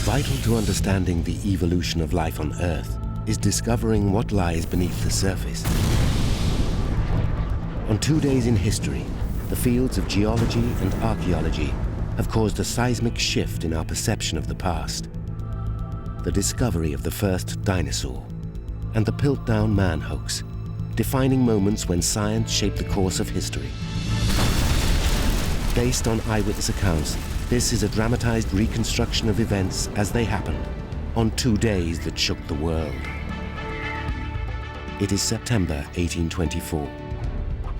Vital to understanding the evolution of life on Earth is discovering what lies beneath the surface. On 2 days in history, the fields of geology and archaeology have caused a seismic shift in our perception of the past. The discovery of the first dinosaur and the Piltdown Man hoax, defining moments when science shaped the course of history. Based on eyewitness accounts, this is a dramatized reconstruction of events as they happened on 2 days that shook the world. It is September 1824.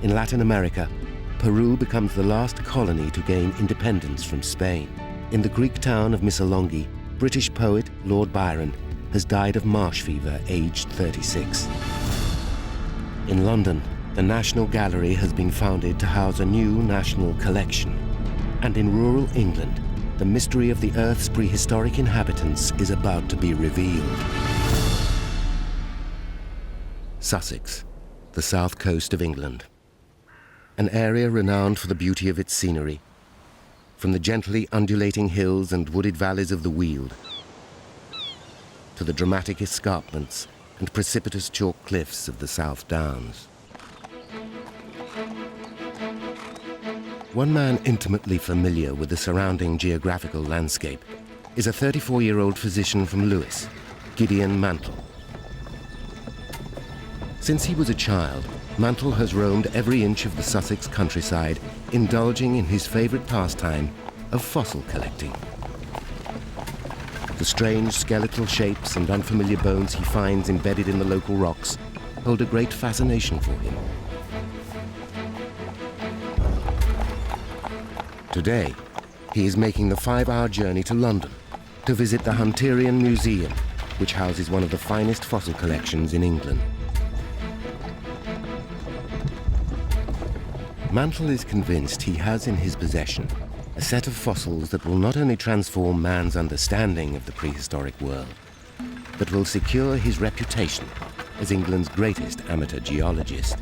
In Latin America, Peru becomes the last colony to gain independence from Spain. In the Greek town of Missolonghi, British poet Lord Byron has died of marsh fever, aged 36. In London, the National Gallery has been founded to house a new national collection. And in rural England, the mystery of the Earth's prehistoric inhabitants is about to be revealed. Sussex, the south coast of England. An area renowned for the beauty of its scenery, from the gently undulating hills and wooded valleys of the Weald, to the dramatic escarpments and precipitous chalk cliffs of the South Downs. One man intimately familiar with the surrounding geographical landscape is a 34-year-old physician from Lewis, Gideon Mantell. Since he was a child, Mantell has roamed every inch of the Sussex countryside, indulging in his favorite pastime of fossil collecting. The strange skeletal shapes and unfamiliar bones he finds embedded in the local rocks hold a great fascination for him. Today, he is making the 5-hour journey to London to visit the Hunterian Museum, which houses one of the finest fossil collections in England. Mantell is convinced he has in his possession a set of fossils that will not only transform man's understanding of the prehistoric world, but will secure his reputation as England's greatest amateur geologist.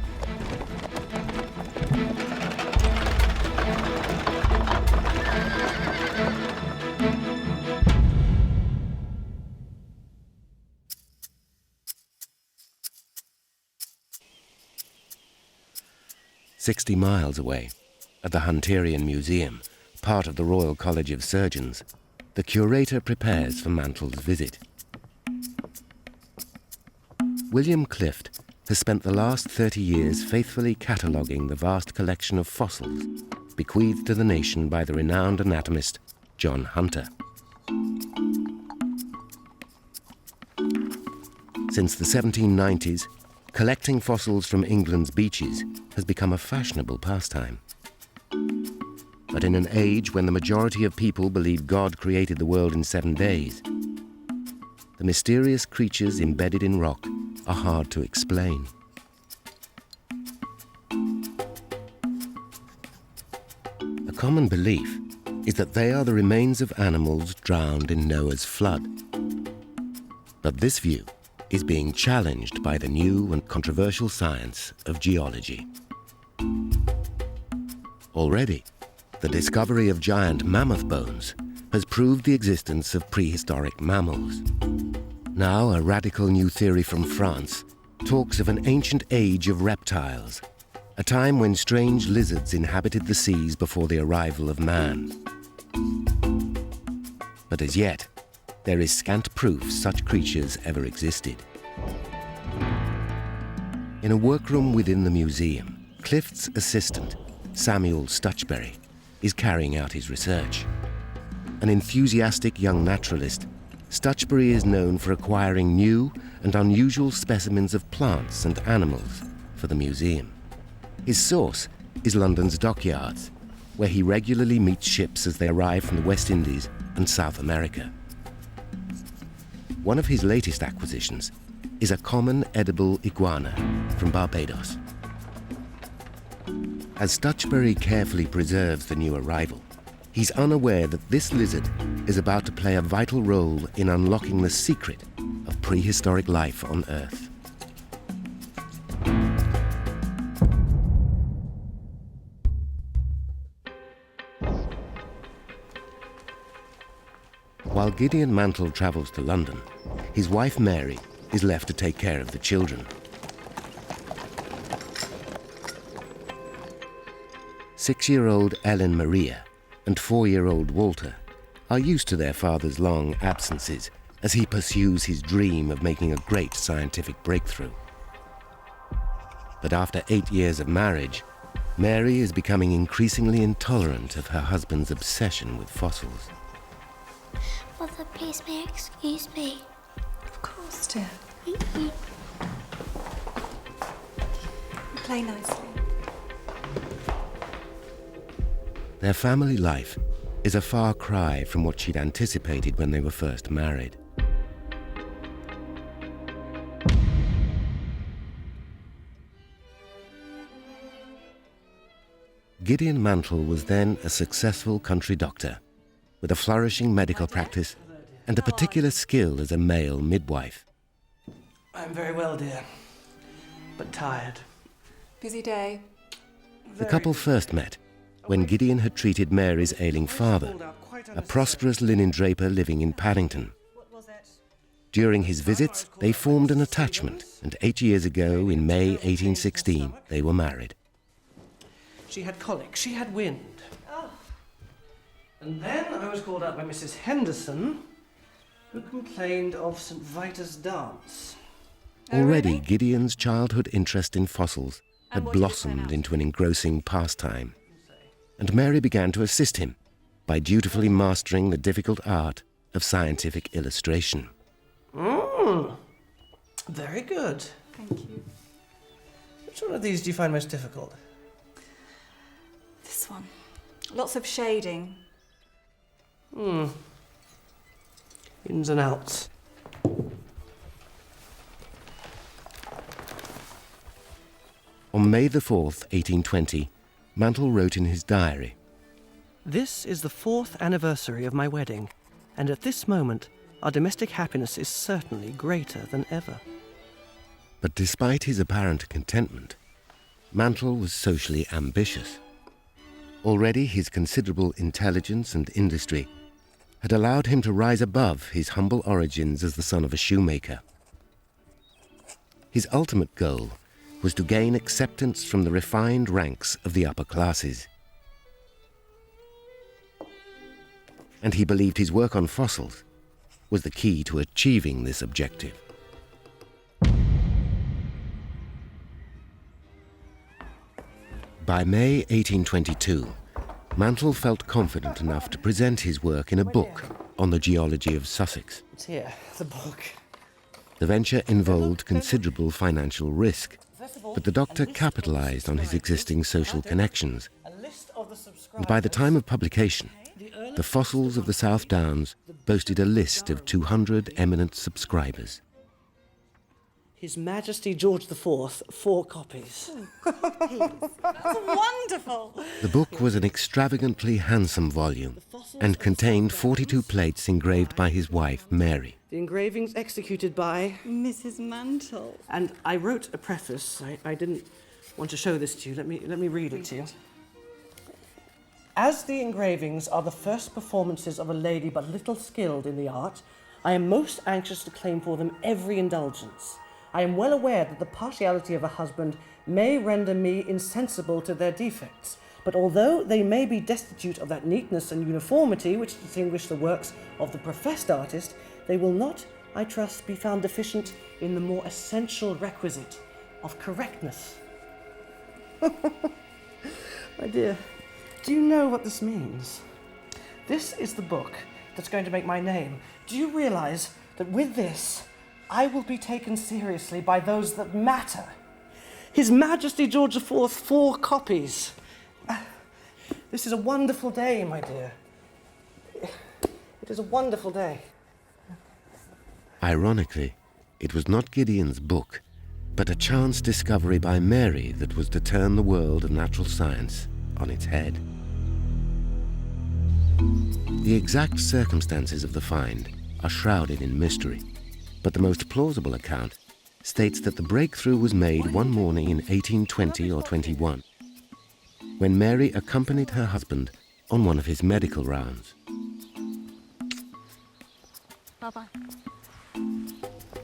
"60 miles away, at the Hunterian Museum, part of the Royal College of Surgeons, the curator prepares for Mantell's visit. William Clift has spent the last 30 years faithfully cataloguing the vast collection of fossils bequeathed to the nation by the renowned anatomist John Hunter. Since the 1790s, collecting fossils from England's beaches has become a fashionable pastime. But in an age when the majority of people believe God created the world in 7 days, the mysterious creatures embedded in rock are hard to explain. A common belief is that they are the remains of animals drowned in Noah's flood. But this view is being challenged by the new and controversial science of geology. Already, the discovery of giant mammoth bones has proved the existence of prehistoric mammals. Now, a radical new theory from France talks of an ancient age of reptiles, a time when strange lizards inhabited the seas before the arrival of man. But as yet, there is scant proof such creatures ever existed. In a workroom within the museum, Clift's assistant, Samuel Stutchbury, is carrying out his research. An enthusiastic young naturalist, Stutchbury is known for acquiring new and unusual specimens of plants and animals for the museum. His source is London's dockyards, where he regularly meets ships as they arrive from the West Indies and South America. One of his latest acquisitions is a common edible iguana from Barbados. As Stutchbury carefully preserves the new arrival, he's unaware that this lizard is about to play a vital role in unlocking the secret of prehistoric life on Earth. While Gideon Mantell travels to London, his wife Mary is left to take care of the children. 6-year-old Ellen Maria and 4-year-old Walter are used to their father's long absences as he pursues his dream of making a great scientific breakthrough. But after 8 years of marriage, Mary is becoming increasingly intolerant of her husband's obsession with fossils. Mother, please may I excuse me? Of course, dear. Thank you. Play nicely. Their family life is a far cry from what she'd anticipated when they were first married. Gideon Mantell was then a successful country doctor with a flourishing medical practice and a particular skill as a male midwife. I'm very well, dear, but tired. Busy day. The couple first met when Gideon had treated Mary's ailing father, a prosperous linen draper living in Paddington. During his visits, they formed an attachment, and 8 years ago, in May 1816, they were married. She had colic, she had wind. And then I was called up by Mrs. Henderson, who complained of St. Vitus's dance. Already, Gideon's childhood interest in fossils had blossomed into an engrossing pastime, and Mary began to assist him by dutifully mastering the difficult art of scientific illustration. Very good. Thank you. Which one of these do you find most difficult? This one. Lots of shading. Ins and outs. On May the 4th, 1820, Mantell wrote in his diary, This is the 4th anniversary of my wedding, and at this moment, our domestic happiness is certainly greater than ever. but despite his apparent contentment, Mantell was socially ambitious. Already his considerable intelligence and industry had allowed him to rise above his humble origins as the son of a shoemaker. His ultimate goal was to gain acceptance from the refined ranks of the upper classes. And he believed his work on fossils was the key to achieving this objective. By May 1822, Mantell felt confident enough to present his work in a book on the geology of Sussex. It's here, the book. The venture involved considerable financial risk, but the doctor capitalized on his existing social connections, and by the time of publication, the fossils of the South Downs boasted a list of 200 eminent subscribers. His Majesty George IV, 4 copies. That's wonderful! The book was an extravagantly handsome volume and contained 42 plates engraved by his wife, Mary. The engravings executed by... Mrs. Mantell. And I wrote a preface. I didn't want to show this to you. Let me read it to you. As the engravings are the first performances of a lady but little skilled in the art, I am most anxious to claim for them every indulgence. I am well aware that the partiality of a husband may render me insensible to their defects, but although they may be destitute of that neatness and uniformity which distinguish the works of the professed artist, they will not, I trust, be found deficient in the more essential requisite of correctness. My dear, do you know what this means? This is the book that's going to make my name. Do you realize that with this, I will be taken seriously by those that matter? His Majesty George IV, 4 copies. This is a wonderful day, my dear. It is a wonderful day. Ironically, it was not Gideon's book, but a chance discovery by Mary that was to turn the world of natural science on its head. The exact circumstances of the find are shrouded in mystery, but the most plausible account states that the breakthrough was made one morning in 1820 or 21, when Mary accompanied her husband on one of his medical rounds. Bye-bye.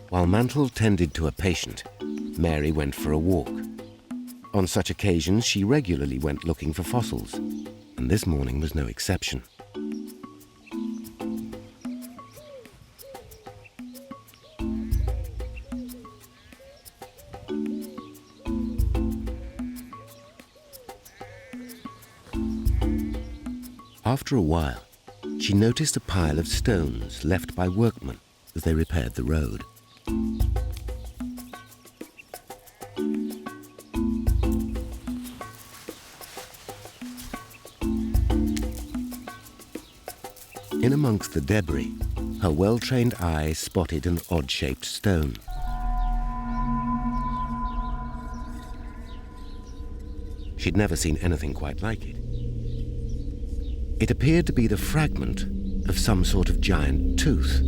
While Mantell tended to a patient, Mary went for a walk. On such occasions, she regularly went looking for fossils, and this morning was no exception. After a while, she noticed a pile of stones left by workmen as they repaired the road. In amongst the debris, her well-trained eye spotted an odd-shaped stone. She'd never seen anything quite like it. It appeared to be the fragment of some sort of giant tooth,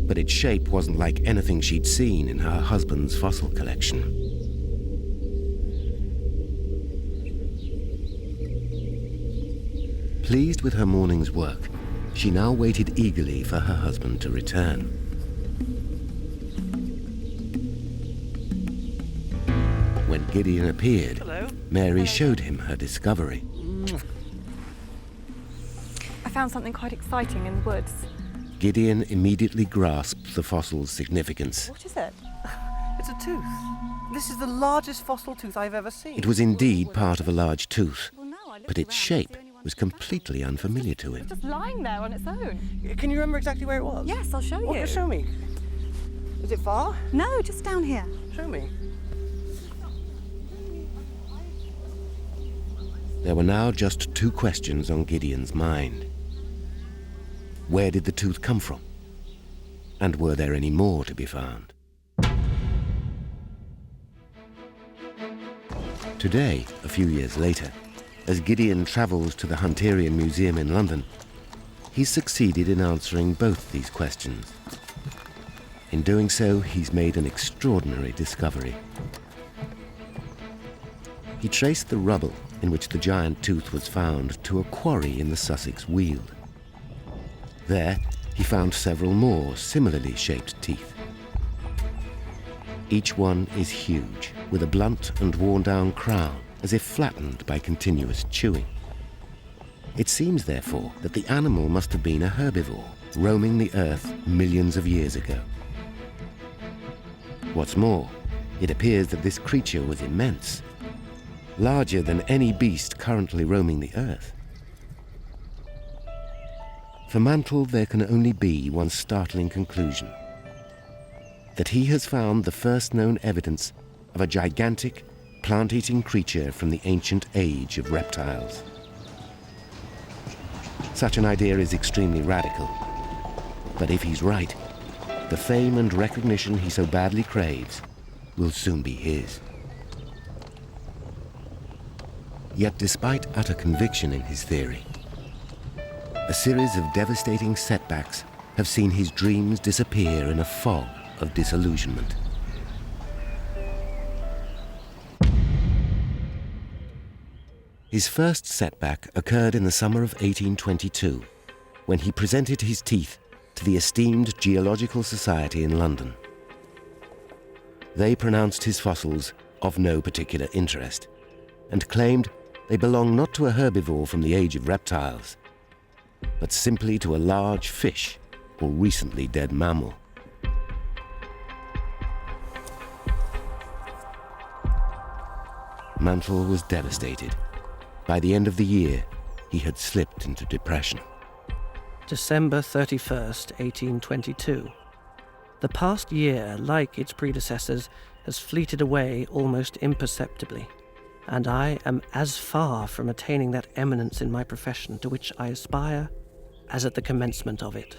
but its shape wasn't like anything she'd seen in her husband's fossil collection. Pleased with her morning's work, she now waited eagerly for her husband to return. When Gideon appeared, Hello. Mary showed him her discovery. I found something quite exciting in the woods. Gideon immediately grasped the fossil's significance. What is it? It's a tooth. This is the largest fossil tooth I've ever seen. It was indeed part of a large tooth, Well, no, I looked but its around, shape it's the only one was that matched. completely unfamiliar to him. It's just lying there on its own. Can you remember exactly where it was? Yes, I'll show you. Well, show me. Is it far? No, just down here. Show me. There were now just two questions on Gideon's mind. Where did the tooth come from? And were there any more to be found? Today, a few years later, as Gideon travels to the Hunterian Museum in London, he's succeeded in answering both these questions. In doing so, he's made an extraordinary discovery. He traced the rubble in which the giant tooth was found to a quarry in the Sussex Weald. There, he found several more similarly shaped teeth. Each one is huge, with a blunt and worn-down crown, as if flattened by continuous chewing. It seems, therefore, that the animal must have been a herbivore, roaming the earth millions of years ago. What's more, it appears that this creature was immense, larger than any beast currently roaming the earth. For Mantell, there can only be one startling conclusion: that he has found the first known evidence of a gigantic, plant-eating creature from the ancient age of reptiles. Such an idea is extremely radical, but if he's right, the fame and recognition he so badly craves will soon be his. Yet despite utter conviction in his theory, a series of devastating setbacks have seen his dreams disappear in a fog of disillusionment. His first setback occurred in the summer of 1822, when he presented his teeth to the esteemed Geological Society in London. They pronounced his fossils of no particular interest, and claimed they belong not to a herbivore from the age of reptiles, but simply to a large fish or recently dead mammal. Mantell was devastated. By the end of the year, he had slipped into depression. December 31st, 1822. The past year, like its predecessors, has fleeted away almost imperceptibly, and I am as far from attaining that eminence in my profession to which I aspire as at the commencement of it.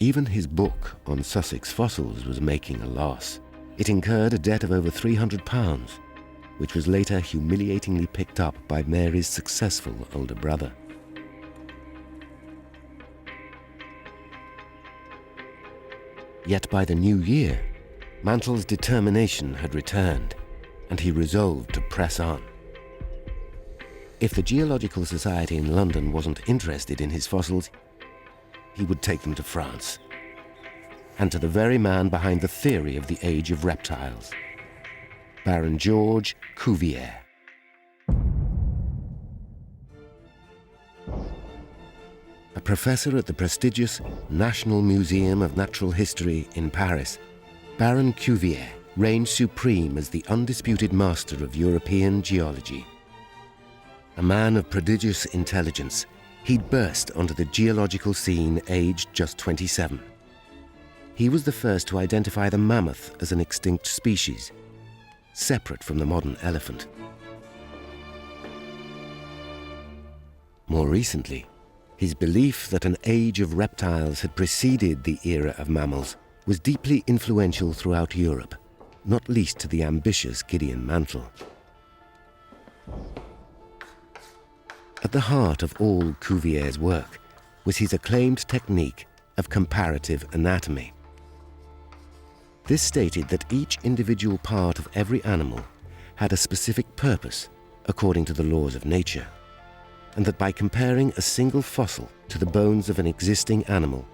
Even his book on Sussex fossils was making a loss. It incurred a debt of over £300, which was later humiliatingly picked up by Mary's successful older brother. Yet by the new year, Mantell's determination had returned, and he resolved to press on. If the Geological Society in London wasn't interested in his fossils, he would take them to France. and to the very man behind the theory of the age of reptiles, Baron George Cuvier. A professor at the prestigious National Museum of Natural History in Paris, Baron Cuvier reigned supreme as the undisputed master of European geology. A man of prodigious intelligence, he'd burst onto the geological scene aged just 27. He was the first to identify the mammoth as an extinct species, separate from the modern elephant. More recently, his belief that an age of reptiles had preceded the era of mammals was deeply influential throughout Europe, not least to the ambitious Gideon Mantell. At the heart of all Cuvier's work was his acclaimed technique of comparative anatomy. This stated that each individual part of every animal had a specific purpose according to the laws of nature, and that by comparing a single fossil to the bones of an existing animal,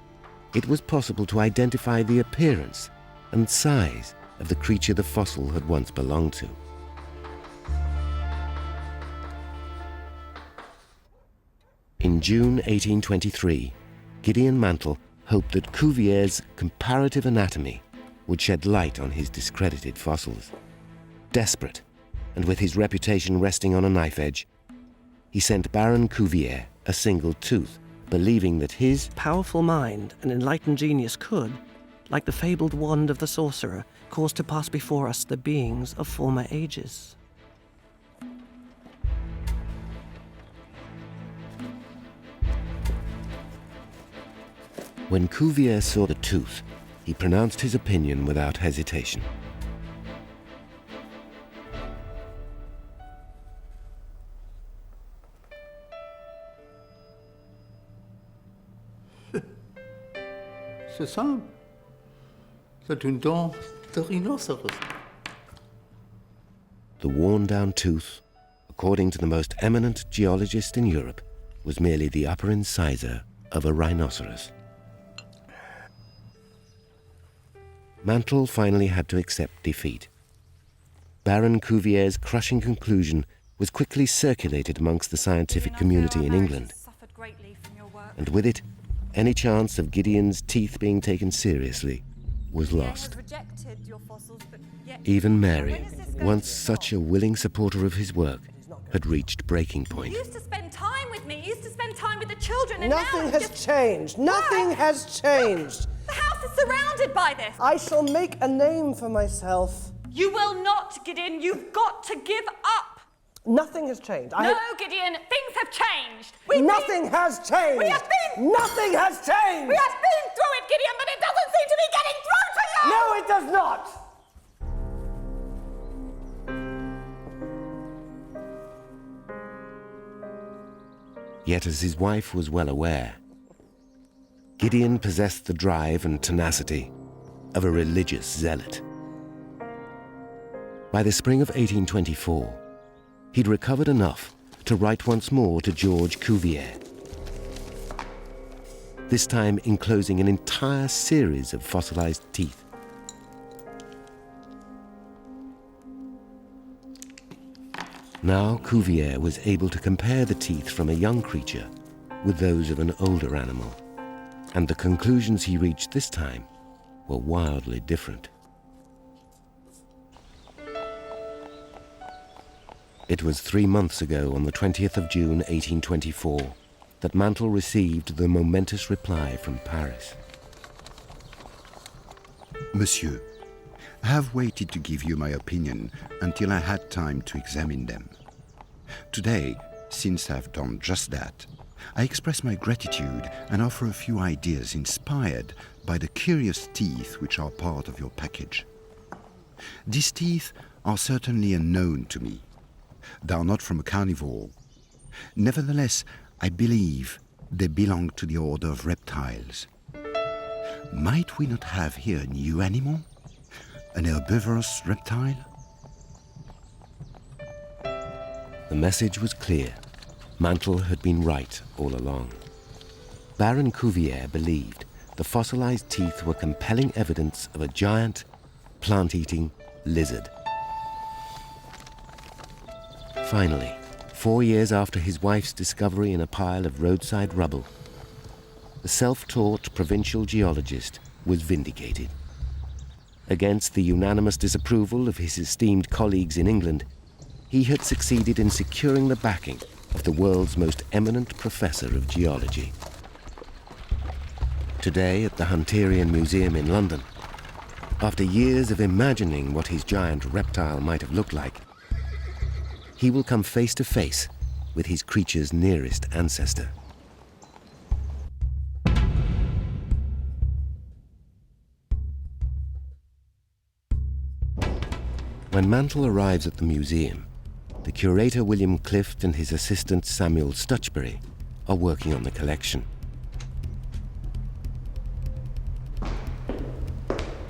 it was possible to identify the appearance and size of the creature the fossil had once belonged to. In June 1823, Gideon Mantell hoped that Cuvier's comparative anatomy would shed light on his discredited fossils. Desperate, and with his reputation resting on a knife edge, he sent Baron Cuvier a single tooth, believing that his powerful mind and enlightened genius could, like the fabled wand of the sorcerer, cause to pass before us the beings of former ages. When Cuvier saw the tooth, he pronounced his opinion without hesitation. C'est simple. C'est une dent de rhinocéros. The worn-down tooth, according to the most eminent geologist in Europe, was merely the upper incisor of a rhinoceros. Mantell finally had to accept defeat. Baron Cuvier's crushing conclusion was quickly circulated amongst the scientific community in England, and with it, any chance of Gideon's teeth being taken seriously was lost. Even Mary, once such a willing supporter of his work, had reached breaking point. You used to spend time with me. You used to spend time with the children, and Nothing now has changed. Nothing has changed. the house is surrounded by this. I shall make a name for myself. You will not, Gideon. You've got to give up. Nothing has changed. No, Gideon, things have changed. Nothing has changed. We have been... Nothing has changed. We have been through it, Gideon, but it doesn't seem to be getting through to you. No, it does not. Yet, as his wife was well aware, Gideon possessed the drive and tenacity of a religious zealot. By the spring of 1824, he'd recovered enough to write once more to George Cuvier, this time enclosing an entire series of fossilized teeth. Now Cuvier was able to compare the teeth from a young creature with those of an older animal, and the conclusions he reached this time were wildly different. It was 3 months ago, on the 20th of June 1824, that Mantell received the momentous reply from Paris. Monsieur, I have waited to give you my opinion until I had time to examine them. Today, since I've done just that, I express my gratitude and offer a few ideas inspired by the curious teeth which are part of your package. These teeth are certainly unknown to me. They are not from a carnivore. Nevertheless, I believe they belong to the order of reptiles. Might we not have here a new animal? An herbivorous reptile? The message was clear. Mantell had been right all along. Baron Cuvier believed the fossilized teeth were compelling evidence of a giant, plant-eating lizard. Finally, 4 years after his wife's discovery in a pile of roadside rubble, the self-taught provincial geologist was vindicated. Against the unanimous disapproval of his esteemed colleagues in England, he had succeeded in securing the backing of the world's most eminent professor of geology. Today, at the Hunterian Museum in London, after years of imagining what his giant reptile might have looked like, he will come face to face with his creature's nearest ancestor. When Mantell arrives at the museum, the curator William Clift and his assistant Samuel Stutchbury are working on the collection.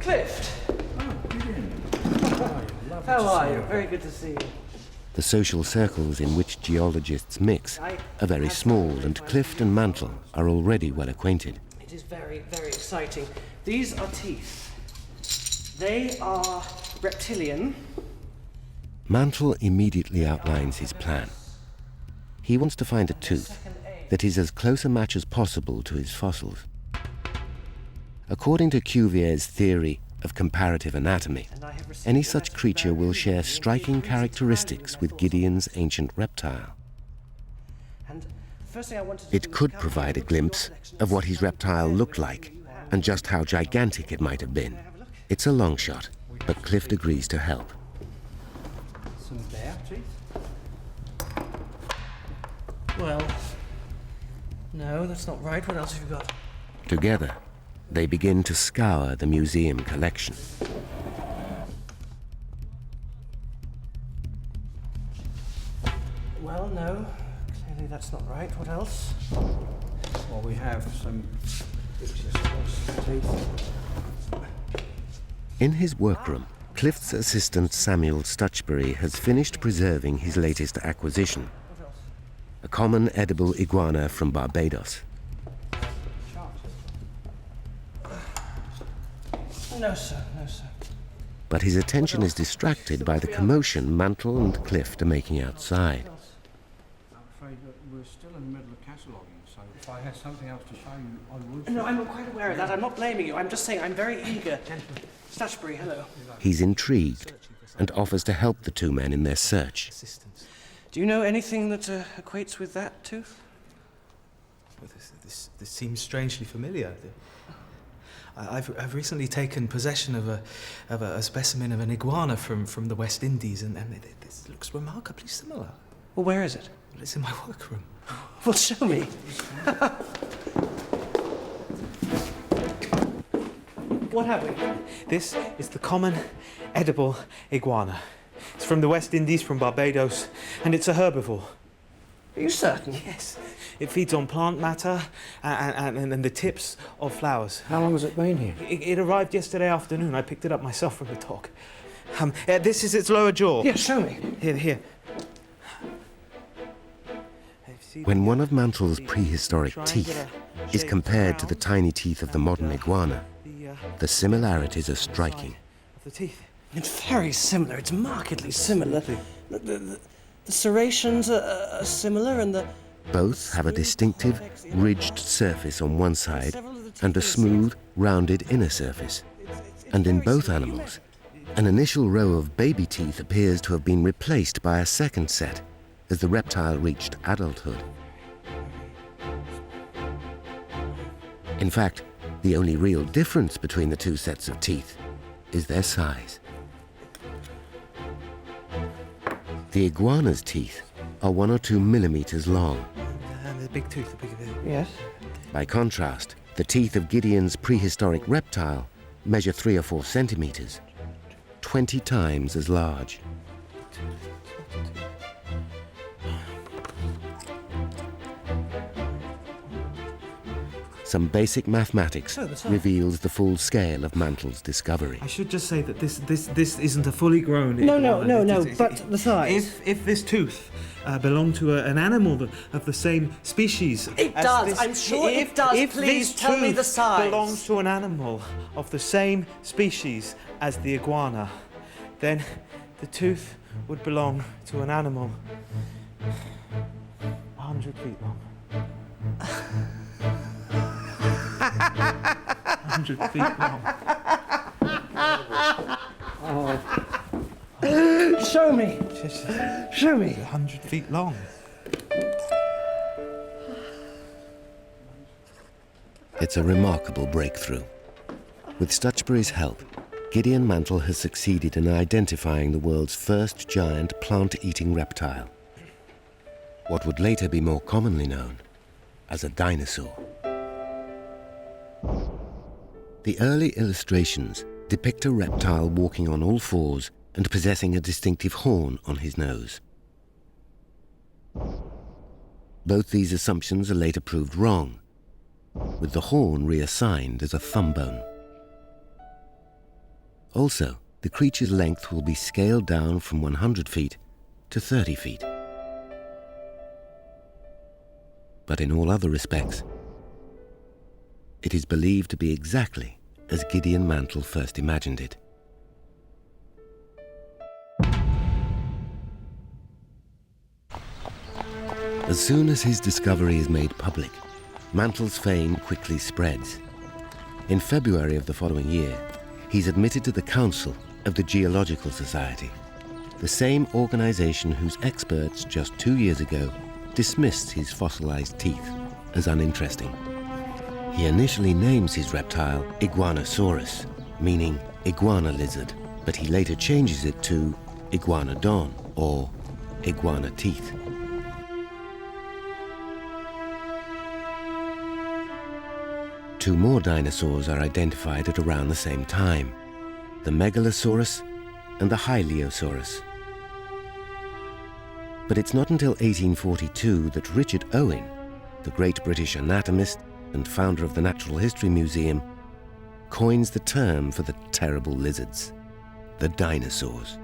Clift! Oh, Gideon. How are you? Very good to see you. The social circles in which geologists mix are very small, and Clift and Mantell are already well acquainted. It is very, very exciting. These are teeth. They are reptilian. Mantell immediately outlines his plan. He wants to find a tooth that is as close a match as possible to his fossils. According to Cuvier's theory of comparative anatomy, any such creature will share striking characteristics with Gideon's ancient reptile. It could provide a glimpse of what his reptile looked like and just how gigantic it might have been. It's a long shot, but Clift agrees to help. Some bear teeth? Well, no, that's not right. What else have you got? Together, they begin to scour the museum collection. Well, no. Clearly that's not right. What else? Well, we have some pictures of teeth. In his workroom, Clift's assistant Samuel Stutchbury has finished preserving his latest acquisition, a common edible iguana from Barbados. No, sir. No, sir. But his attention is distracted by the commotion Mantell and Clift are making outside. I'm afraid that we're still in the middle of cataloguing, so if I had something else to show you, I would. No, I'm quite aware of that. I'm not blaming you. I'm just saying I'm very eager. Stutchbury, hello. He's intrigued and offers to help the two men in their search. Do you know anything that equates with that tooth? Well, this seems strangely familiar. I've recently taken possession of a specimen of an iguana from the West Indies, and this looks remarkably similar. Well, where is it? Well, it's in my workroom. Well, show me. What have we? This is the common edible iguana. It's from the West Indies, from Barbados, and it's a herbivore. Are you certain? Yes. It feeds on plant matter and the tips of flowers. How long has it been here? It arrived yesterday afternoon. I picked it up myself from the dog. This is its lower jaw. Yeah, show me. Here. When one of Mantell's prehistoric teeth is compared to the tiny teeth of the modern iguana, the similarities are striking. The teeth. It's very similar. It's markedly similar. The serrations are similar, and the... Both have a distinctive, ridged surface on one side and a smooth, rounded inner surface. And in both animals, an initial row of baby teeth appears to have been replaced by a second set as the reptile reached adulthood. In fact, the only real difference between the two sets of teeth is their size. The iguana's teeth are 1 or 2 millimeters long. The big tooth, Yes? By contrast, the teeth of Gideon's prehistoric reptile measure 3 or 4 centimeters, 20 times as large. some basic mathematics Oh, that's right. reveals the full scale of Mantell's discovery. I should just say that this isn't a fully grown No, iguana. but the size. If this tooth belonged to an animal of the same species... It as does, this- I'm sure it does. If Please this tell me tooth the size. belongs to an animal of the same species as the iguana, then the tooth would belong to an animal 100 feet long. 100 feet long. Show me. Show me. 100 feet long. It's a remarkable breakthrough. With Stutchbury's help, Gideon Mantell has succeeded in identifying the world's first giant plant-eating reptile, what would later be more commonly known as a dinosaur. The early illustrations depict a reptile walking on all fours and possessing a distinctive horn on his nose. Both these assumptions are later proved wrong, with the horn reassigned as a thumb bone. Also, the creature's length will be scaled down from 100 feet to 30 feet. But in all other respects, it is believed to be exactly as Gideon Mantell first imagined it. As soon as his discovery is made public, Mantell's fame quickly spreads. In February of the following year, he's admitted to the Council of the Geological Society, the same organization whose experts just 2 years ago dismissed his fossilized teeth as uninteresting. He initially names his reptile Iguanosaurus, meaning iguana lizard, but he later changes it to Iguanodon, or iguana teeth. Two more dinosaurs are identified at around the same time, the Megalosaurus and the Hylaeosaurus. But it's not until 1842 that Richard Owen, the great British anatomist and founder of the Natural History Museum, coins the term for the terrible lizards, the dinosaurs.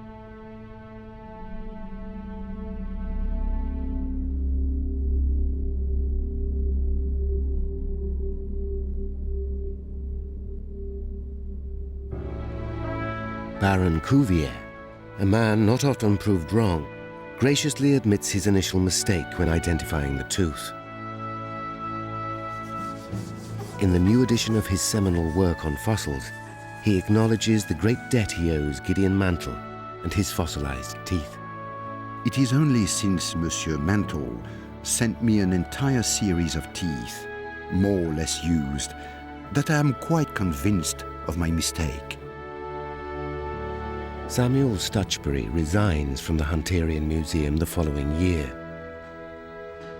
Baron Cuvier, a man not often proved wrong, graciously admits his initial mistake when identifying the tooth. In the new edition of his seminal work on fossils, he acknowledges the great debt he owes Gideon Mantell and his fossilized teeth. It is only since Monsieur Mantell sent me an entire series of teeth, more or less used, that I am quite convinced of my mistake. Samuel Stutchbury resigns from the Hunterian Museum the following year.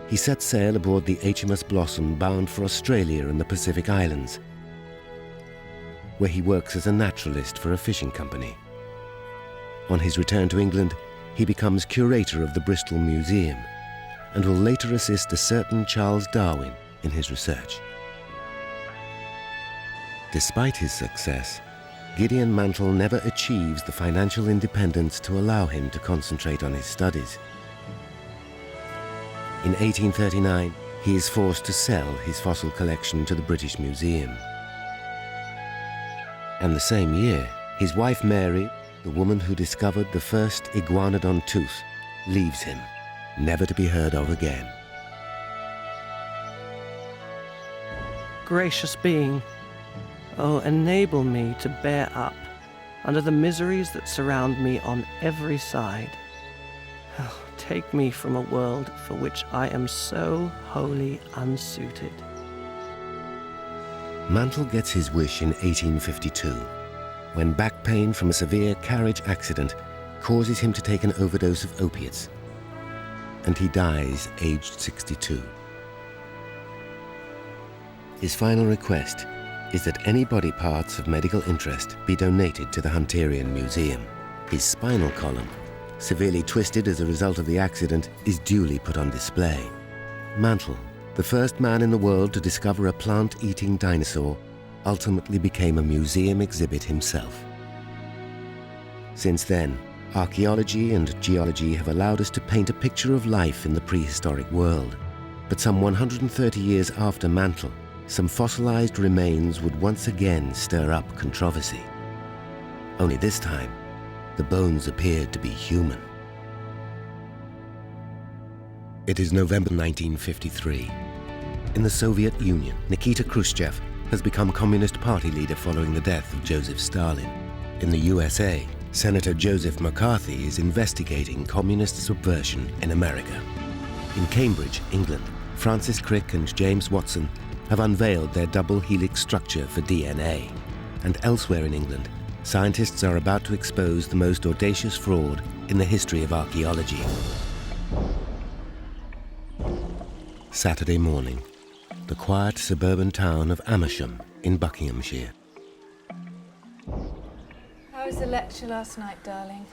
He set sail aboard the HMS Blossom bound for Australia and the Pacific Islands, where he works as a naturalist for a fishing company. On his return to England, he becomes curator of the Bristol Museum and will later assist a certain Charles Darwin in his research. Despite his success, Gideon Mantell never achieves the financial independence to allow him to concentrate on his studies. In 1839, he is forced to sell his fossil collection to the British Museum. And the same year, his wife Mary, the woman who discovered the first iguanodon tooth, leaves him, never to be heard of again. Gracious being, oh, enable me to bear up under the miseries that surround me on every side. Oh, take me from a world for which I am so wholly unsuited. Mantell gets his wish in 1852, when back pain from a severe carriage accident causes him to take an overdose of opiates, and he dies aged 62. His final request is that any body parts of medical interest be donated to the Hunterian Museum. His spinal column, severely twisted as a result of the accident, is duly put on display. Mantell the first man in the world to discover a plant-eating dinosaur, ultimately became a museum exhibit himself. Since then, archaeology and geology have allowed us to paint a picture of life in the prehistoric world. But some 130 years after Mantell, some fossilized remains would once again stir up controversy. Only this time, the bones appeared to be human. It is November 1953. In the Soviet Union, Nikita Khrushchev has become Communist Party leader following the death of Joseph Stalin. In the USA, Senator Joseph McCarthy is investigating communist subversion in America. In Cambridge, England, Francis Crick and James Watson have unveiled their double helix structure for DNA. And elsewhere in England, scientists are about to expose the most audacious fraud in the history of archaeology. Saturday morning, the quiet suburban town of Amersham in Buckinghamshire. How was the lecture last night, darling?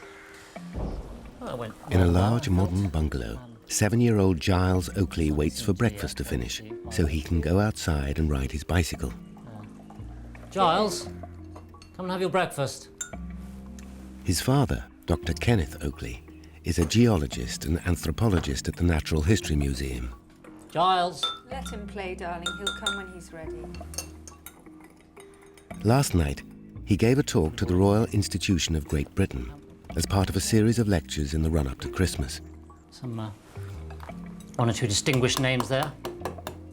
In a large modern bungalow, 7-year-old Giles Oakley waits for breakfast to finish so he can go outside and ride his bicycle. Giles, come and have your breakfast. His father, Dr. Kenneth Oakley, is a geologist and anthropologist at the Natural History Museum. Giles! Let him play, darling. He'll come when he's ready. Last night, he gave a talk to the Royal Institution of Great Britain as part of a series of lectures in the run-up to Christmas. Some one or two distinguished names there.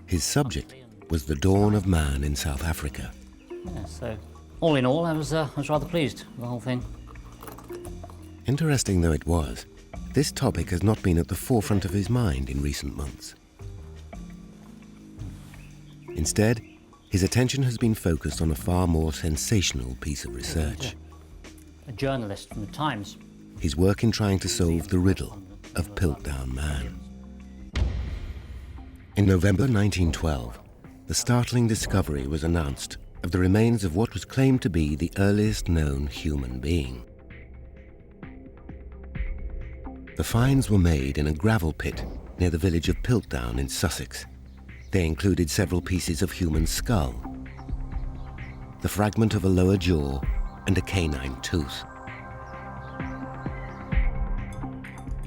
His subject was the dawn of man in South Africa. Yeah, so all in all, I was rather pleased with the whole thing. Interesting though it was, this topic has not been at the forefront of his mind in recent months. Instead, his attention has been focused on a far more sensational piece of research. A journalist from the Times. His work in trying to solve the riddle of Piltdown Man. In November 1912, the startling discovery was announced of the remains of what was claimed to be the earliest known human being. The finds were made in a gravel pit near the village of Piltdown in Sussex. They included several pieces of human skull, the fragment of a lower jaw, and a canine tooth.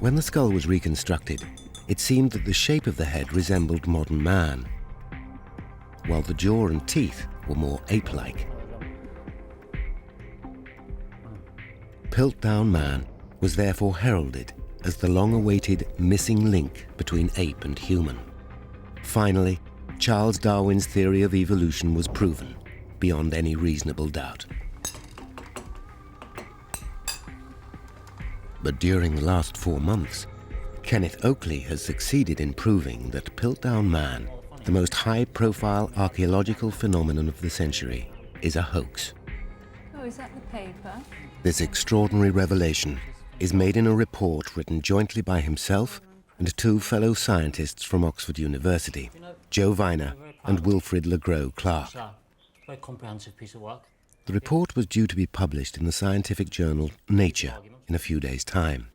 When the skull was reconstructed, it seemed that the shape of the head resembled modern man, while the jaw and teeth were more ape-like. Piltdown Man was therefore heralded as the long-awaited missing link between ape and human. Finally, Charles Darwin's theory of evolution was proven beyond any reasonable doubt. But during the last 4 months, Kenneth Oakley has succeeded in proving that Piltdown Man, the most high-profile archaeological phenomenon of the century, is a hoax. Oh, is that the paper? This extraordinary revelation is made in a report written jointly by himself and 2 fellow scientists from Oxford University, Joe Viner and Wilfrid Le Gros Clark. It's a very comprehensive piece of work. The report was due to be published in the scientific journal Nature in a few days' time.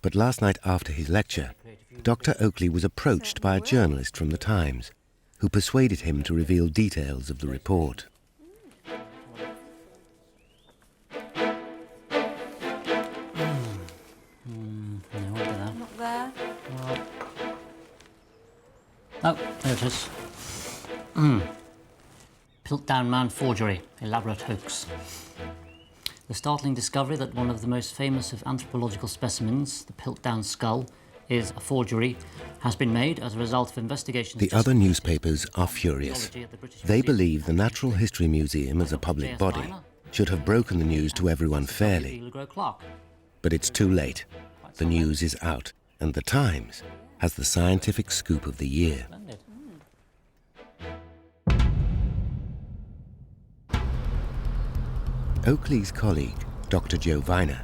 But last night after his lecture, Dr. Oakley was approached by a journalist from the Times who persuaded him to reveal details of the report. Not there. Oh, there it is. Piltdown Man forgery, elaborate hoax. The startling discovery that one of the most famous of anthropological specimens, the Piltdown skull, is a forgery, has been made as a result of investigations. The other newspapers are furious. They believe the Natural History Museum, as a public body, should have broken the news to everyone fairly. But it's too late. The news is out, and the Times has the scientific scoop of the year. Oakley's colleague, Dr. Joe Viner,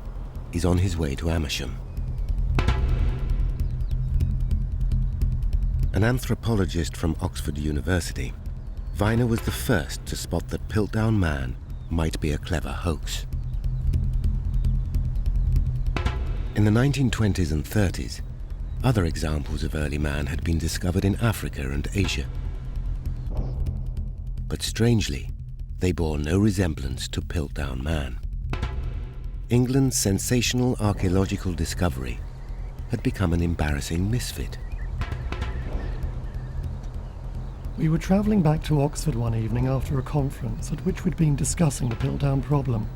is on his way to Amersham. An anthropologist from Oxford University, Viner was the first to spot that Piltdown Man might be a clever hoax. In the 1920s and 30s, Other examples of early man had been discovered in Africa and Asia. But strangely, they bore no resemblance to Piltdown Man. England's sensational archaeological discovery had become an embarrassing misfit. We were travelling back to Oxford one evening after a conference at which we'd been discussing the Piltdown problem.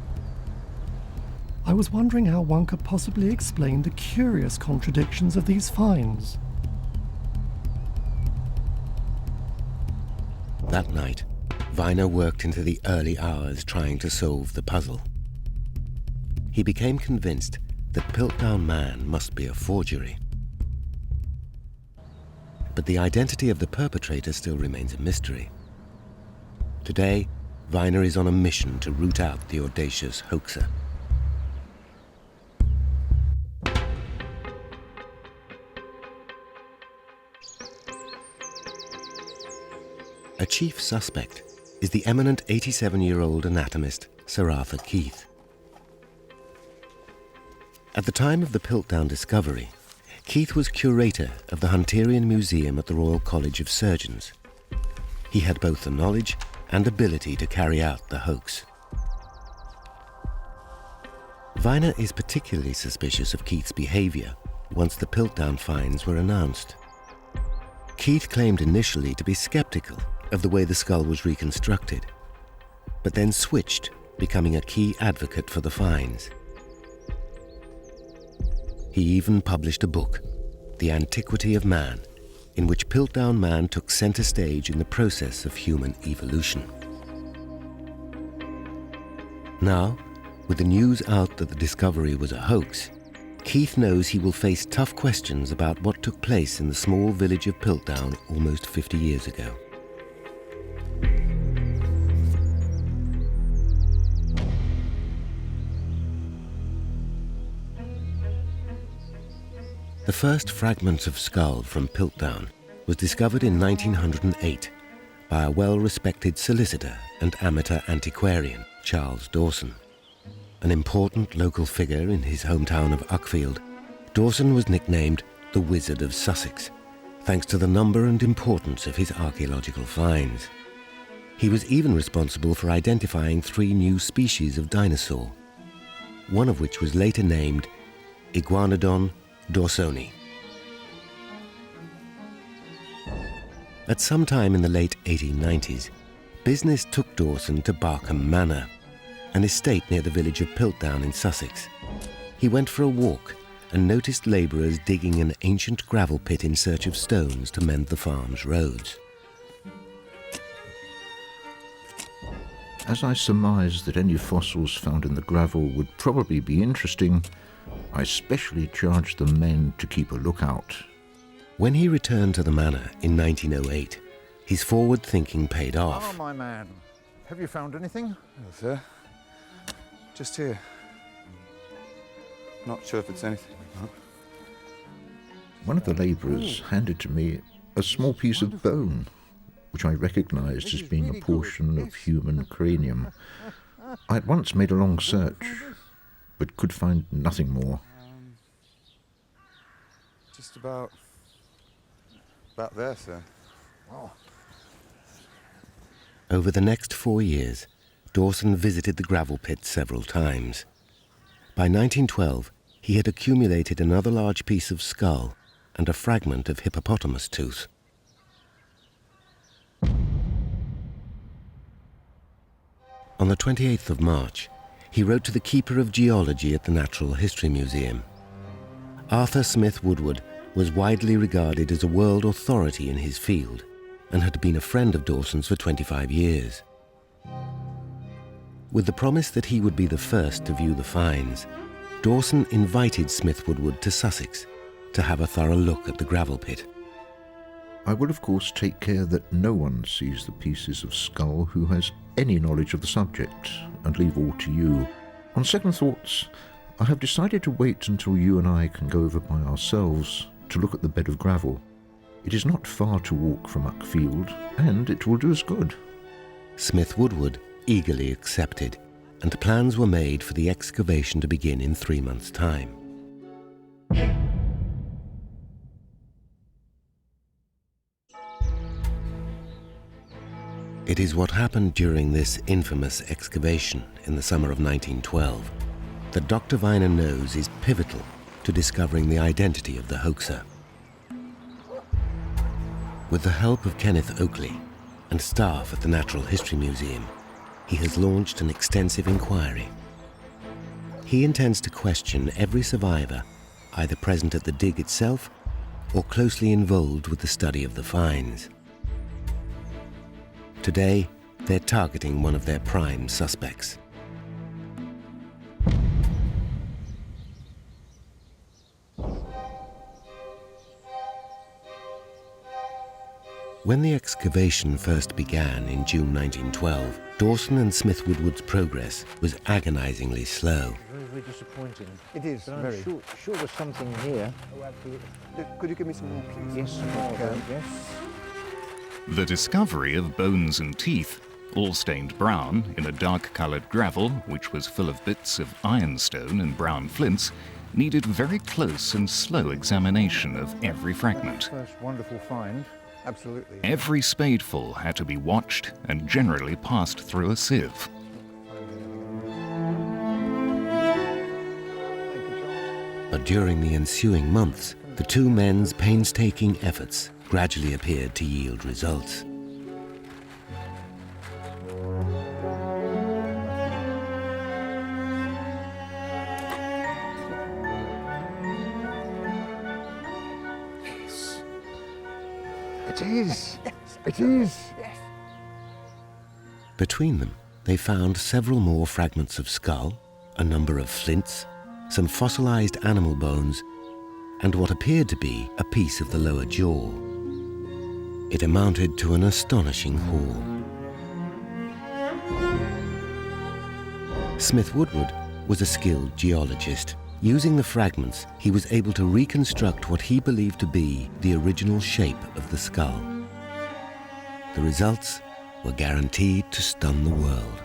I was wondering how one could possibly explain the curious contradictions of these finds. That night, Viner worked into the early hours trying to solve the puzzle. He became convinced that Piltdown Man must be a forgery. But the identity of the perpetrator still remains a mystery. Today, Viner is on a mission to root out the audacious hoaxer. A chief suspect is the eminent 87-year-old anatomist Sir Arthur Keith. At the time of the Piltdown discovery, Keith was curator of the Hunterian Museum at the Royal College of Surgeons. He had both the knowledge and ability to carry out the hoax. Viner is particularly suspicious of Keith's behavior once the Piltdown finds were announced. Keith claimed initially to be skeptical of the way the skull was reconstructed, but then switched, becoming a key advocate for the finds. He even published a book, The Antiquity of Man, in which Piltdown Man took center stage in the process of human evolution. Now, with the news out that the discovery was a hoax, Keith knows he will face tough questions about what took place in the small village of Piltdown almost 50 years ago. The first fragment of skull from Piltdown was discovered in 1908 by a well-respected solicitor and amateur antiquarian, Charles Dawson. An important local figure in his hometown of Uckfield, Dawson was nicknamed the Wizard of Sussex, thanks to the number and importance of his archaeological finds. He was even responsible for identifying 3 new species of dinosaur, one of which was later named Iguanodon dawsoni. At some time in the late 1890s, business took Dawson to Barkham Manor, an estate near the village of Piltdown in Sussex. He went for a walk and noticed labourers digging an ancient gravel pit in search of stones to mend the farm's roads. As I surmised that any fossils found in the gravel would probably be interesting, I specially charged the men to keep a lookout. When he returned to the manor in 1908, his forward thinking paid off. Oh, my man. Have you found anything? No, sir. Just here. Not sure if it's anything. Huh? One of the labourers handed to me a small piece of bone, which I recognised as being a portion of human cranium. I at once made a long search, but could find nothing more. Just about there, sir. Oh. Over the next 4 years, Dawson visited the gravel pit several times. By 1912, he had accumulated another large piece of skull and a fragment of hippopotamus tooth. On the 28th of March, he wrote to the Keeper of Geology at the Natural History Museum. Arthur Smith Woodward was widely regarded as a world authority in his field and had been a friend of Dawson's for 25 years. With the promise that he would be the first to view the finds, Dawson invited Smith Woodward to Sussex to have a thorough look at the gravel pit. I will of course take care that no one sees the pieces of skull who has any knowledge of the subject, and leave all to you. On second thoughts, I have decided to wait until you and I can go over by ourselves to look at the bed of gravel. It is not far to walk from Uckfield, and it will do us good. Smith Woodward eagerly accepted, and plans were made for the excavation to begin in 3 months' time. It is what happened during this infamous excavation in the summer of 1912 that Dr. Viner knows is pivotal to discovering the identity of the hoaxer. With the help of Kenneth Oakley and staff at the Natural History Museum, he has launched an extensive inquiry. He intends to question every survivor, either present at the dig itself or closely involved with the study of the finds. Today, they're targeting one of their prime suspects. When the excavation first began in June 1912, Dawson and Smith Woodward's progress was agonizingly slow. Very, very disappointing. It is, But very. I'm sure there's something here. Oh, absolutely. Could you give me some more, please? Yes, some more, yes. The discovery of bones and teeth, all stained brown in a dark-coloured gravel which was full of bits of ironstone and brown flints, needed very close and slow examination of every fragment. First wonderful find. Absolutely. Every spadeful had to be watched and generally passed through a sieve. But during the ensuing months, the two men's painstaking efforts gradually appeared to yield results. It is. It is. Between them, they found several more fragments of skull, a number of flints, some fossilized animal bones, and what appeared to be a piece of the lower jaw. It amounted to an astonishing haul. Smith Woodward was a skilled geologist. Using the fragments, he was able to reconstruct what he believed to be the original shape of the skull. The results were guaranteed to stun the world.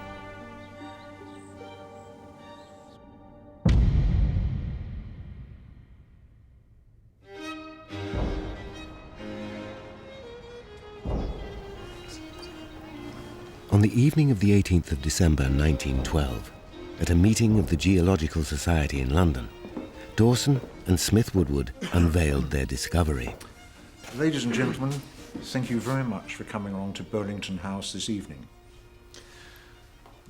On the evening of the 18th of December 1912, at a meeting of the Geological Society in London, Dawson and Smith Woodward unveiled their discovery. Ladies and gentlemen, thank you very much for coming along to Burlington House this evening.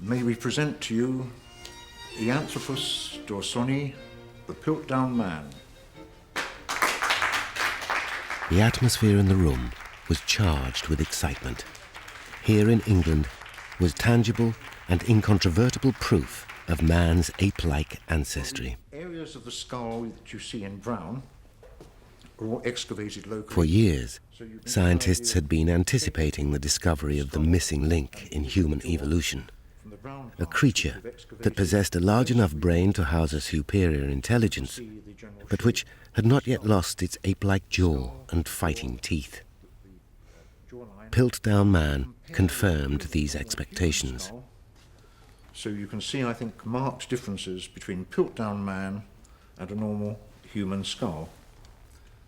May we present to you the Anthropus Dawsoni, the Piltdown Man. The atmosphere in the room was charged with excitement. Here in England was tangible and incontrovertible proof of man's ape-like ancestry. Areas of the skull that you see in brown are all excavated locally. For years, scientists had been anticipating the discovery of the missing link in human evolution, a creature that possessed a large enough brain to house a superior intelligence, but which had not yet lost its ape-like jaw and fighting teeth. Piltdown Man confirmed these expectations. So you can see, I think, marked differences between Piltdown Man and a normal human skull.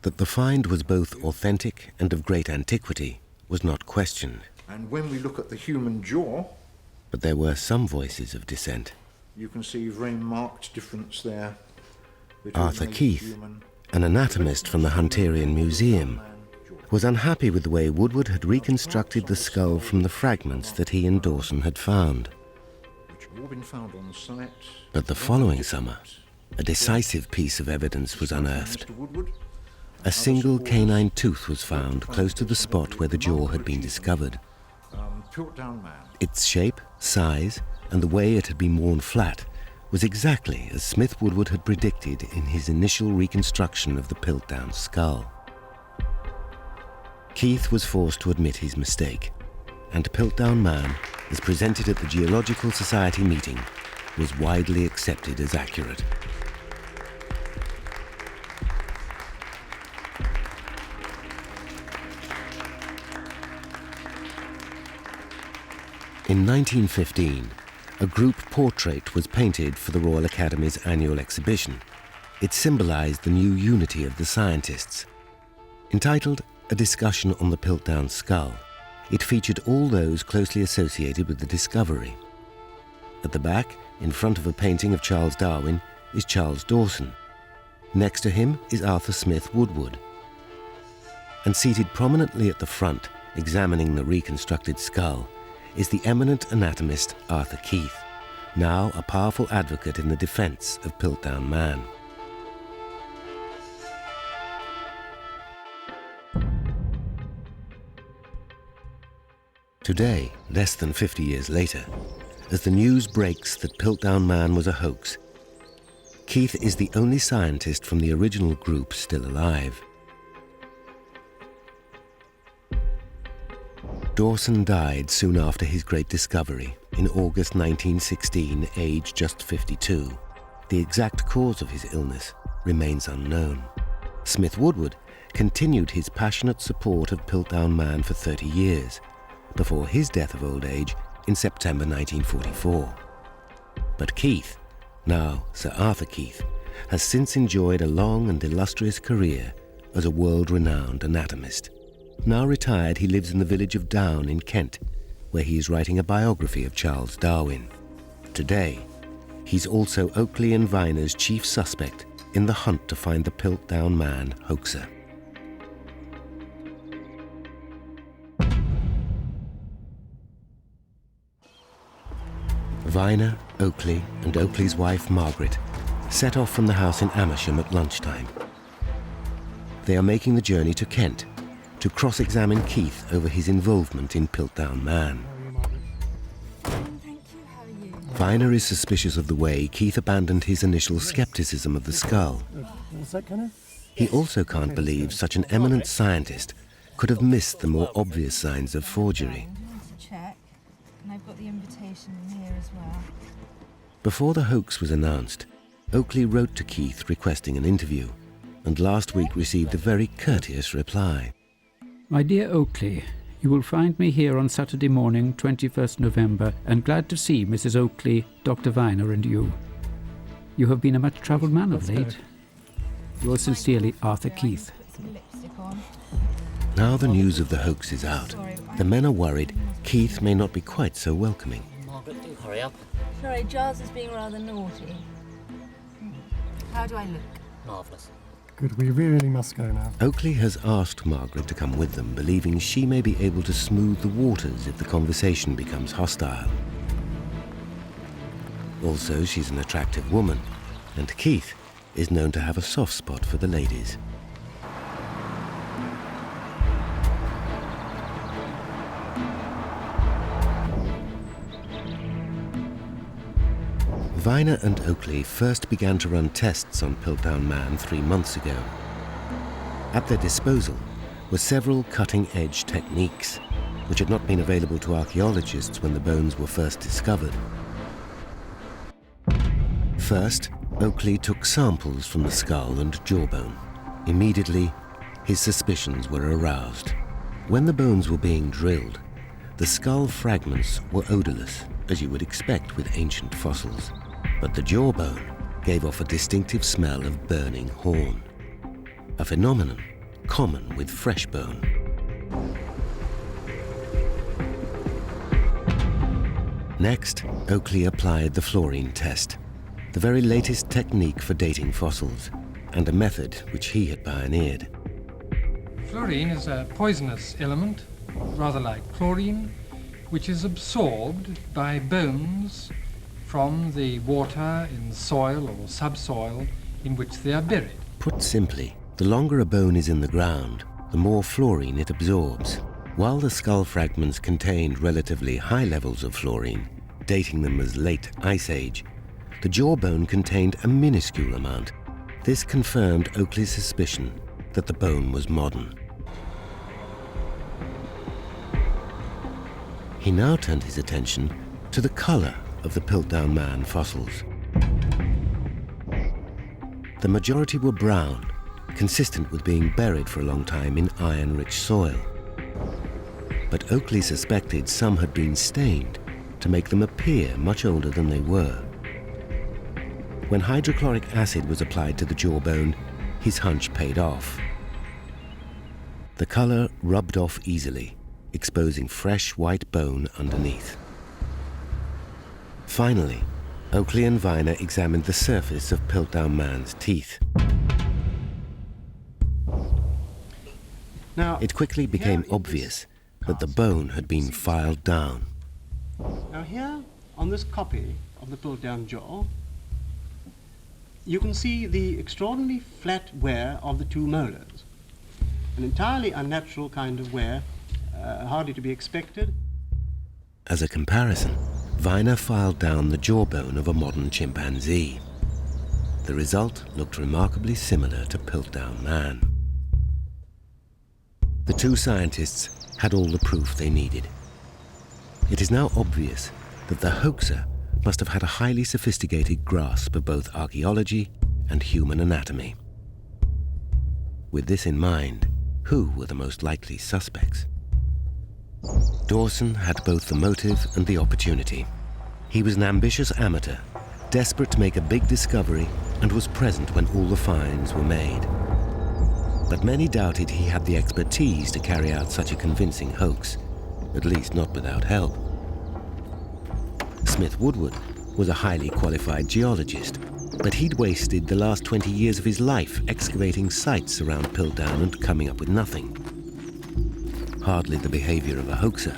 That the find was both authentic and of great antiquity was not questioned. And when we look at the human jaw, but there were some voices of dissent. You can see a very marked difference there. between Arthur the Keith, human an anatomist from the Hunterian Museum, was unhappy with the way Woodward had reconstructed the skull from the fragments that he and Dawson had found. which have all been found on the site. But the following summer, a decisive piece of evidence was unearthed. Mr. Woodward, A single canine tooth was found close to the spot where the jaw had been discovered. Piltdown Man. Its shape, size, and the way it had been worn flat was exactly as Smith Woodward had predicted in his initial reconstruction of the Piltdown skull. Keith was forced to admit his mistake, and Piltdown Man, as presented at the Geological Society meeting, was widely accepted as accurate. In 1915, a group portrait was painted for the Royal Academy's annual exhibition. It symbolized the new unity of the scientists. Entitled A Discussion on the Piltdown Skull, It featured all those closely associated with the discovery. At the back, in front of a painting of Charles Darwin, is Charles Dawson. Next to him is Arthur Smith Woodward. And seated prominently at the front, examining the reconstructed skull, is the eminent anatomist Arthur Keith, now a powerful advocate in the defense of Piltdown Man. Today, less than 50 years later, as the news breaks that Piltdown Man was a hoax, Keith is the only scientist from the original group still alive. Dawson died soon after his great discovery in August 1916, aged just 52. The exact cause of his illness remains unknown. Smith Woodward continued his passionate support of Piltdown Man for 30 years, before his death of old age in September 1944. But Keith, now Sir Arthur Keith, has since enjoyed a long and illustrious career as a world-renowned anatomist. Now retired, he lives in the village of Down in Kent, where he is writing a biography of Charles Darwin. Today, he's also Oakley and Viner's chief suspect in the hunt to find the Piltdown Man hoaxer. Viner, Oakley, and Oakley's wife Margaret set off from the house in Amersham at lunchtime. They are making the journey to Kent to cross-examine Keith over his involvement in Piltdown Man. Viner is suspicious of the way Keith abandoned his initial skepticism of the skull. He also can't believe such an eminent scientist could have missed the more obvious signs of forgery. And I've got the invitation in here as well. Before the hoax was announced, Oakley wrote to Keith requesting an interview, and last week received a very courteous reply. My dear Oakley, you will find me here on Saturday morning, 21st November, and glad to see Mrs. Oakley, Dr. Viner, and you. You have been a much-travelled man of late. Yours sincerely, Arthur Keith. Now the news of the hoax is out. The men are worried Keith may not be quite so welcoming. Margaret, do hurry up. Sorry, Giles is being rather naughty. How do I look? Marvellous. Good, we really must go now. Oakley has asked Margaret to come with them, believing she may be able to smooth the waters if the conversation becomes hostile. Also, she's an attractive woman, and Keith is known to have a soft spot for the ladies. Viner and Oakley first began to run tests on Piltdown Man 3 months ago. At their disposal were several cutting-edge techniques, which had not been available to archaeologists when the bones were first discovered. First, Oakley took samples from the skull and jawbone. Immediately, his suspicions were aroused. When the bones were being drilled, the skull fragments were odorless, as you would expect with ancient fossils. But the jawbone gave off a distinctive smell of burning horn, a phenomenon common with fresh bone. Next, Oakley applied the fluorine test, the very latest technique for dating fossils, and a method which he had pioneered. Fluorine is a poisonous element, rather like chlorine, which is absorbed by bones from the water in soil or subsoil in which they are buried. Put simply, the longer a bone is in the ground, the more fluorine it absorbs. While the skull fragments contained relatively high levels of fluorine, dating them as late Ice Age, the jawbone contained a minuscule amount. This confirmed Oakley's suspicion that the bone was modern. He now turned his attention to the color of the Piltdown Man fossils. The majority were brown, consistent with being buried for a long time in iron-rich soil. But Oakley suspected some had been stained to make them appear much older than they were. When hydrochloric acid was applied to the jawbone, his hunch paid off. The color rubbed off easily, exposing fresh white bone underneath. Finally, Oakley and Viner examined the surface of Piltdown Man's teeth. Now, it quickly became obvious that the bone had been filed down. Now here, on this copy of the Piltdown jaw, you can see the extraordinarily flat wear of the two molars. An entirely unnatural kind of wear, hardly to be expected. As a comparison, Viner filed down the jawbone of a modern chimpanzee. The result looked remarkably similar to Piltdown Man. The two scientists had all the proof they needed. It is now obvious that the hoaxer must have had a highly sophisticated grasp of both archaeology and human anatomy. With this in mind, who were the most likely suspects? Dawson had both the motive and the opportunity. He was an ambitious amateur, desperate to make a big discovery, and was present when all the finds were made. But many doubted he had the expertise to carry out such a convincing hoax, at least not without help. Smith Woodward was a highly qualified geologist, but he'd wasted the last 20 years of his life excavating sites around Piltdown and coming up with nothing. Hardly the behavior of a hoaxer.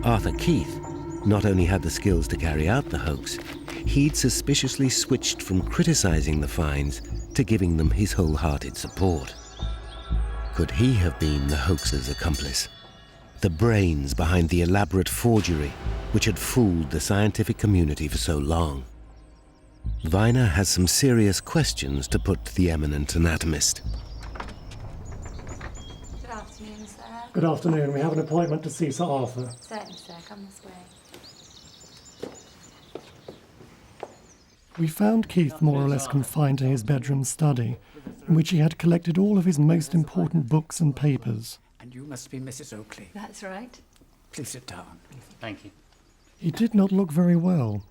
Arthur Keith not only had the skills to carry out the hoax, he'd suspiciously switched from criticizing the finds to giving them his wholehearted support. Could he have been the hoaxer's accomplice? The brains behind the elaborate forgery which had fooled the scientific community for so long? Viner has some serious questions to put to the eminent anatomist. Good afternoon, sir. Good afternoon. We have an appointment to see Sir Arthur. Certainly, sir. Come this way. We found Keith more or less confined to his bedroom study, in which he had collected all of his most important books and papers. And you must be Mrs. Oakley. That's right. Please sit down. Thank you. He did not look very well.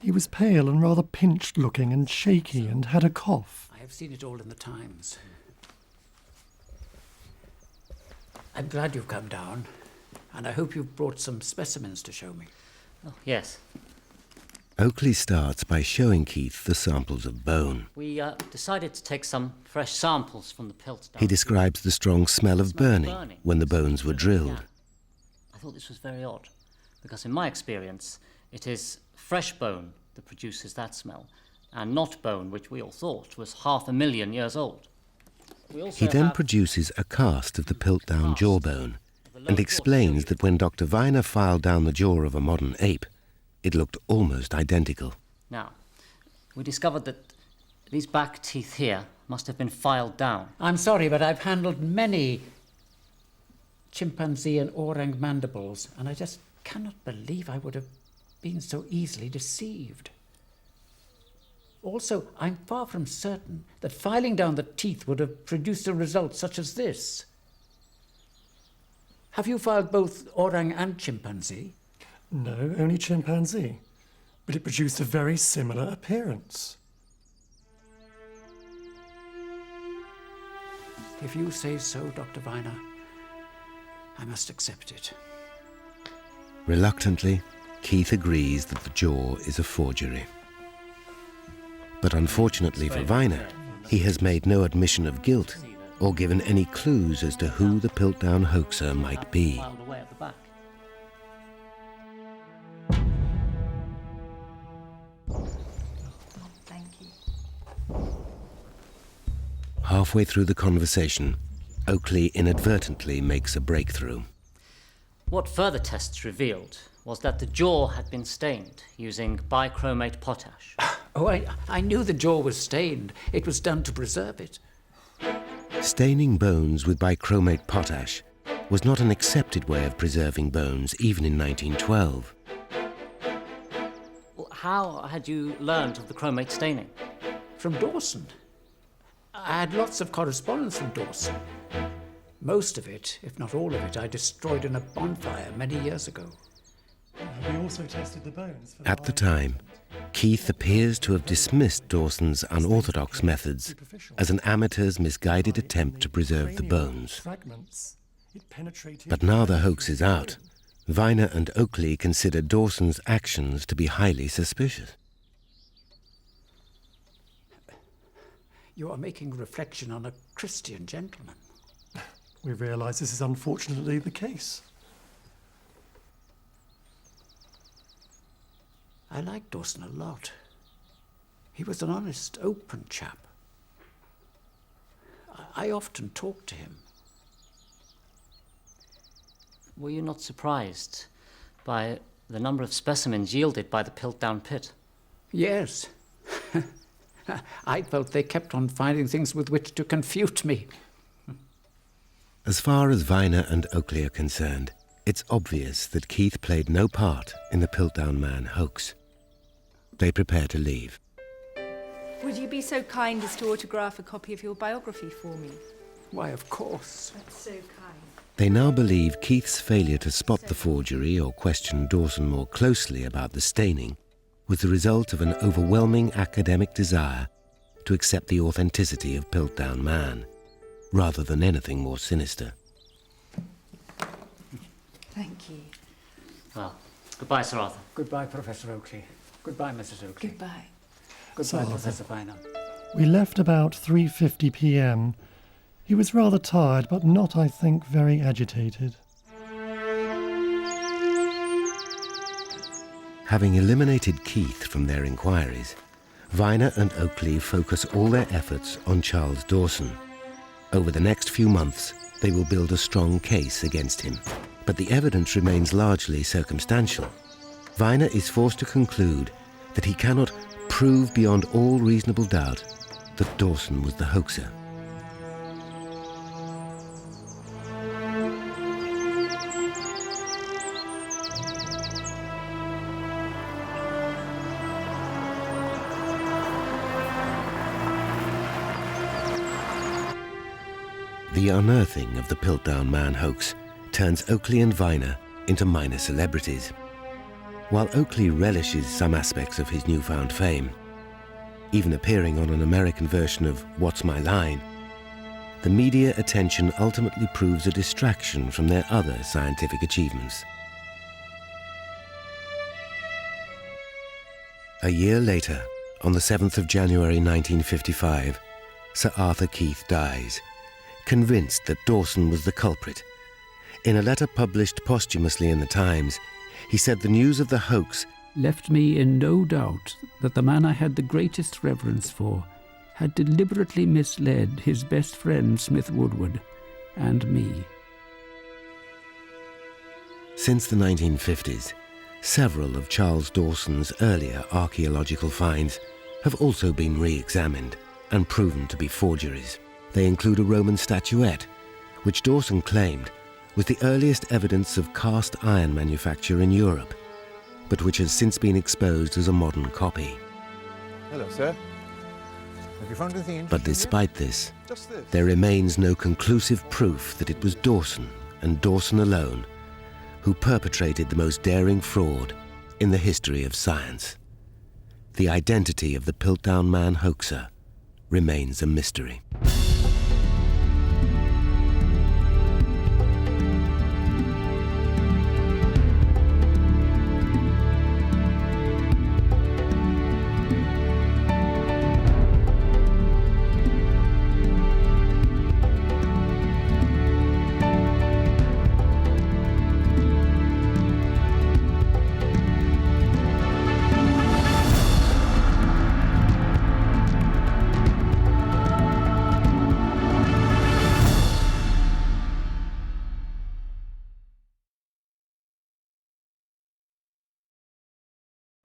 He was pale and rather pinched looking and shaky and had a cough. I have seen it all in the Times. I'm glad you've come down, and I hope you've brought some specimens to show me. Oh, yes. Oakley starts by showing Keith the samples of bone. We decided to take some fresh samples from the Piltdown. He describes the strong smell of burning when the bones were drilled. I thought this was very odd, because in my experience, it is fresh bone that produces that smell, and not bone which we all thought was 500,000 years old. He then produces a cast of the Piltdown jawbone and explains that when Dr. Viner filed down the jaw of a modern ape, it looked almost identical. Now, we discovered that these back teeth here must have been filed down. I'm sorry, but I've handled many chimpanzee and orang mandibles, and I just cannot believe I would have been so easily deceived. Also, I'm far from certain that filing down the teeth would have produced a result such as this. Have you filed both orang and chimpanzee? No, only chimpanzee. But it produced a very similar appearance. If you say so, Dr. Viner, I must accept it. Reluctantly, Keith agrees that the jaw is a forgery. But unfortunately for Viner, he has made no admission of guilt or given any clues as to who the Piltdown hoaxer might be. Filed away at the back. Thank you. Halfway through the conversation, Oakley inadvertently makes a breakthrough. What further tests revealed was that the jaw had been stained using bichromate potash. Oh, I knew the jaw was stained. It was done to preserve it. Staining bones with bichromate potash was not an accepted way of preserving bones, even in 1912. Well, how had you learned of the chromate staining? From Dawson. I had lots of correspondence from Dawson. Most of it, if not all of it, I destroyed in a bonfire many years ago. We also tested the bones. At the time, Keith appears to have dismissed Dawson's unorthodox methods as an amateur's misguided attempt to preserve the bones. Fragments. It penetrated. But now the hoax is out. Viner and Oakley consider Dawson's actions to be highly suspicious. You are making a reflection on a Christian gentleman. We realise this is unfortunately the case. I liked Dawson a lot. He was an honest, open chap. I often talked to him. Were you not surprised by the number of specimens yielded by the Piltdown pit? Yes. I felt they kept on finding things with which to confute me. As far as Viner and Oakley are concerned, it's obvious that Keith played no part in the Piltdown Man hoax. They prepare to leave. Would you be so kind as to autograph a copy of your biography for me? Why, of course. That's so kind. They now believe Keith's failure to spot the forgery or question Dawson more closely about the staining was the result of an overwhelming academic desire to accept the authenticity of Piltdown Man, rather than anything more sinister. Thank you. Well, goodbye, Sir Arthur. Goodbye, Professor Oakley. Goodbye, Mrs. Oakley. Goodbye. Goodbye, Sir Professor Viner. We left about 3:50 p.m. He was rather tired, but not, I think, very agitated. Having eliminated Keith from their inquiries, Viner and Oakley focus all their efforts on Charles Dawson. Over the next few months, they will build a strong case against him. But the evidence remains largely circumstantial. Viner is forced to conclude that he cannot prove beyond all reasonable doubt that Dawson was the hoaxer. The unearthing of the Piltdown Man hoax turns Oakley and Viner into minor celebrities. While Oakley relishes some aspects of his newfound fame, even appearing on an American version of What's My Line, the media attention ultimately proves a distraction from their other scientific achievements. A year later, on the 7th of January 1955, Sir Arthur Keith dies, convinced that Dawson was the culprit. In a letter published posthumously in the Times, he said the news of the hoax left me in no doubt that the man I had the greatest reverence for had deliberately misled his best friend Smith Woodward and me. Since the 1950s, several of Charles Dawson's earlier archaeological finds have also been re-examined and proven to be forgeries. They include a Roman statuette, which Dawson claimed was the earliest evidence of cast iron manufacture in Europe, but which has since been exposed as a modern copy. Hello, sir. Have you found anything interesting? But despite this, Just this. there remains no conclusive proof that it was Dawson, and Dawson alone, who perpetrated the most daring fraud in the history of science. The identity of the Piltdown Man hoaxer remains a mystery.